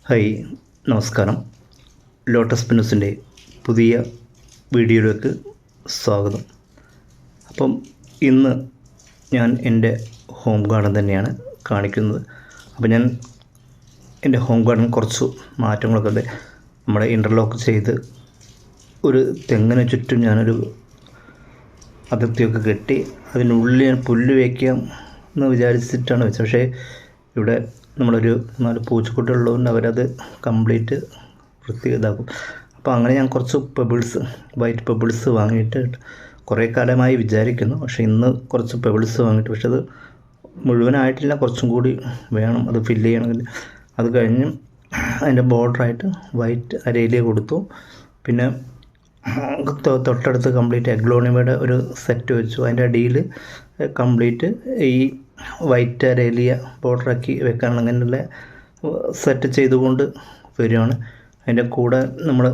Hi, നമസ്കാരം. Lotus പിന്നൂസിൻ്റെ പുതിയ വീഡിയോയിലേക്ക് സ്വാഗതം. അപ്പം ഇന്ന് ഞാൻ എൻ്റെ ഹോം ഗാർഡൻ തന്നെയാണ് കാണിക്കുന്നത്. അപ്പോൾ ഞാൻ എൻ്റെ ഹോം ഗാർഡൻ കുറച്ച് മാറ്റങ്ങളൊക്കെ ഉണ്ട്. നമ്മുടെ ഇൻ്റർലോക്ക് ചെയ്ത് ഒരു തെങ്ങിന് ചുറ്റും ഞാനൊരു അതിർത്തിയൊക്കെ കെട്ടി അതിനുള്ളിൽ ഞാൻ പുല്ല് വയ്ക്കാം എന്ന് വിചാരിച്ചിട്ടാണ് വെച്ചത്. പക്ഷേ ഇവിടെ നമ്മളൊരു 4 പൂച്ചക്കുട്ടികളുള്ളതുകൊണ്ട് അവരത് കംപ്ലീറ്റ് ഇതാക്കും. അപ്പോൾ അങ്ങനെ ഞാൻ കുറച്ച് വൈറ്റ് പെബിൾസ് വാങ്ങിയിട്ട് കുറേ കാലമായി വിചാരിക്കുന്നു. പക്ഷേ ഇന്ന് കുറച്ച് പെബിൾസ് വാങ്ങിയിട്ട്, പക്ഷെ അത് മുഴുവനായിട്ടില്ല, കുറച്ചും കൂടി വേണം അത് ഫില്ല് ചെയ്യണമെങ്കിൽ. അത് കഴിഞ്ഞ് അതിൻ്റെ ബോർഡറായിട്ട് വൈറ്റ് അരയിലേ കൊടുത്തു. പിന്നെ തൊട്ടടുത്ത് കംപ്ലീറ്റ് എഗ്ലോണിമയുടെ ഒരു സെറ്റ് വെച്ചു. അതിൻ്റെ അടിയിൽ കംപ്ലീറ്റ് ഈ വൈറ്റ് അരേലിയ ബോർഡറാക്കി വെക്കാൻ അങ്ങനെയുള്ള സെറ്റ് ചെയ്തുകൊണ്ട് വരികയാണ്. അതിൻ്റെ കൂടെ നമ്മൾ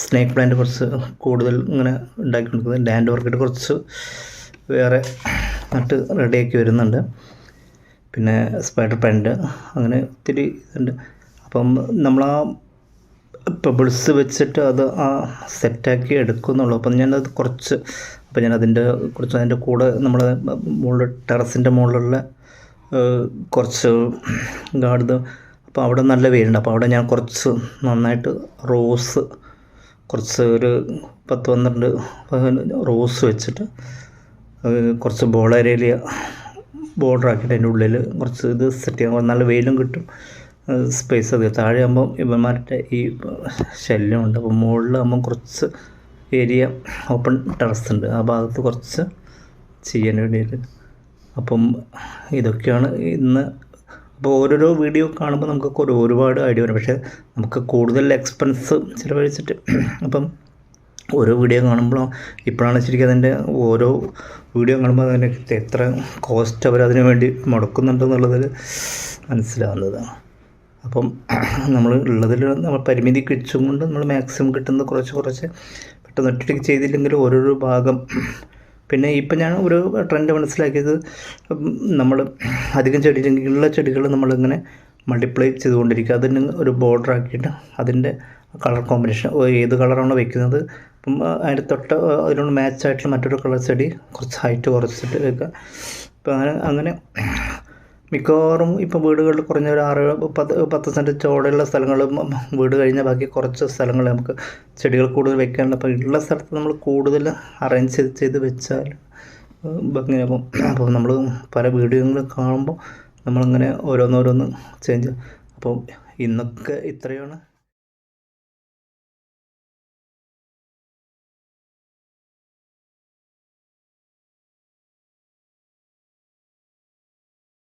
സ്നേക്ക് പ്ലാന്റ് കുറച്ച് കൂടുതൽ ഇങ്ങനെ ഉണ്ടാക്കി കൊടുക്കുന്നത്, ലാൻഡ് ഓർക്കിഡ് കുറച്ച് വേറെ നട്ട് റെഡിയാക്കി വരുന്നുണ്ട്. പിന്നെ സ്പൈഡർ പ്ലാന്റ്, അങ്ങനെ ഒത്തിരി ഇതുണ്ട്. അപ്പം നമ്മൾ ആ പെബിൾസ് വെച്ചിട്ട് അത് സെറ്റാക്കി എടുക്കുന്നുള്ളൂ. അപ്പം ഞാനത് കുറച്ച് അതിൻ്റെ കൂടെ നമ്മൾ ടെറസിൻ്റെ മുകളിലുള്ള കുറച്ച് ഗാർഡ്, അപ്പോൾ അവിടെ നല്ല വെയിലുണ്ട്. അപ്പോൾ അവിടെ ഞാൻ കുറച്ച് നന്നായിട്ട് റോസ്, കുറച്ച് ഒരു 10-12 റോസ് വെച്ചിട്ട് കുറച്ച് ബോളരേലിയ ബോർഡറാക്കിയിട്ട് അതിൻ്റെ ഉള്ളിൽ കുറച്ച് ഇത് സെറ്റ് ചെയ്യാൻ നല്ല വെയിലും കിട്ടും, സ്പേസ് അത് താഴെ ആകുമ്പം ഇവന്മാരുടെ ഈ ശല്യമുണ്ട്. അപ്പോൾ മുകളിലാകുമ്പം കുറച്ച് ഏരിയ ഓപ്പൺ ടെറസ് ഉണ്ട്, ആ ഭാഗത്ത് കുറച്ച് ചെയ്യാൻ വേണ്ടിയിട്ട്. അപ്പം ഇതൊക്കെയാണ് ഇന്ന്. അപ്പോൾ ഓരോരോ വീഡിയോ കാണുമ്പോൾ നമുക്കൊക്കെ ഒരുപാട് ഐഡിയ വരും, പക്ഷേ നമുക്ക് കൂടുതൽ എക്സ്പെൻസ് ചിലവഴിച്ചിട്ട് അപ്പം ഓരോ വീഡിയോ കാണുമ്പോഴും ഇപ്പോഴാണ് ശരിക്കും അതിൻ്റെ ഓരോ വീഡിയോ കാണുമ്പോൾ അതിൻ്റെ എത്ര കോസ്റ്റ് അവരതിനു വേണ്ടി മുടക്കുന്നുണ്ടെന്നുള്ളതിൽ മനസ്സിലാവുന്നത്. അപ്പം നമ്മൾ ഉള്ളതിൽ നമ്മൾ പരിമിതി വെച്ചും കൊണ്ട് നമ്മൾ മാക്സിമം കിട്ടുന്നത് കുറച്ച് പെട്ടെന്ന് ഒറ്റയ്ക്ക് ചെയ്തില്ലെങ്കിൽ ഓരോരോ ഭാഗം. പിന്നെ ഇപ്പം ഞാൻ ഒരു ട്രെൻഡ് മനസ്സിലാക്കിയത്, നമ്മൾ അധികം ഉള്ള ചെടികൾ നമ്മളിങ്ങനെ മൾട്ടിപ്ലൈ ചെയ്തുകൊണ്ടിരിക്കുക. അതിന് ഒരു ബോർഡർ ആക്കിയിട്ട് അതിൻ്റെ കളർ കോമ്പിനേഷൻ ഏത് കളറാണോ വെക്കുന്നത് അപ്പം അതിൻ്റെ അതിനോട് മാച്ചായിട്ടുള്ള മറ്റൊരു കളർ ചെടി കുറച്ച് ഹൈറ്റ് കുറച്ചിട്ട് വെക്കുക. ഇപ്പം അങ്ങനെ മിക്കവാറും ഇപ്പോൾ വീടുകളിൽ കുറഞ്ഞ ഒരു 6-10 സെൻറ്റ് ചോടുള്ള സ്ഥലങ്ങൾ, വീട് കഴിഞ്ഞാൽ ബാക്കി കുറച്ച് സ്ഥലങ്ങൾ നമുക്ക് ചെടികൾ കൂടുതൽ വെക്കാനുണ്ട്. അപ്പോൾ ഉള്ള സ്ഥലത്ത് നമ്മൾ കൂടുതൽ അറേഞ്ച് ചെയ്ത് വെച്ചാൽ ഭംഗിയാകും. അപ്പോൾ നമ്മൾ പല വീഡിയോകൾ കാണുമ്പോൾ നമ്മളിങ്ങനെ ഓരോന്നോരോന്ന് ചേഞ്ച്. അപ്പോൾ ഇന്നൊക്കെ ഇത്രയാണ്.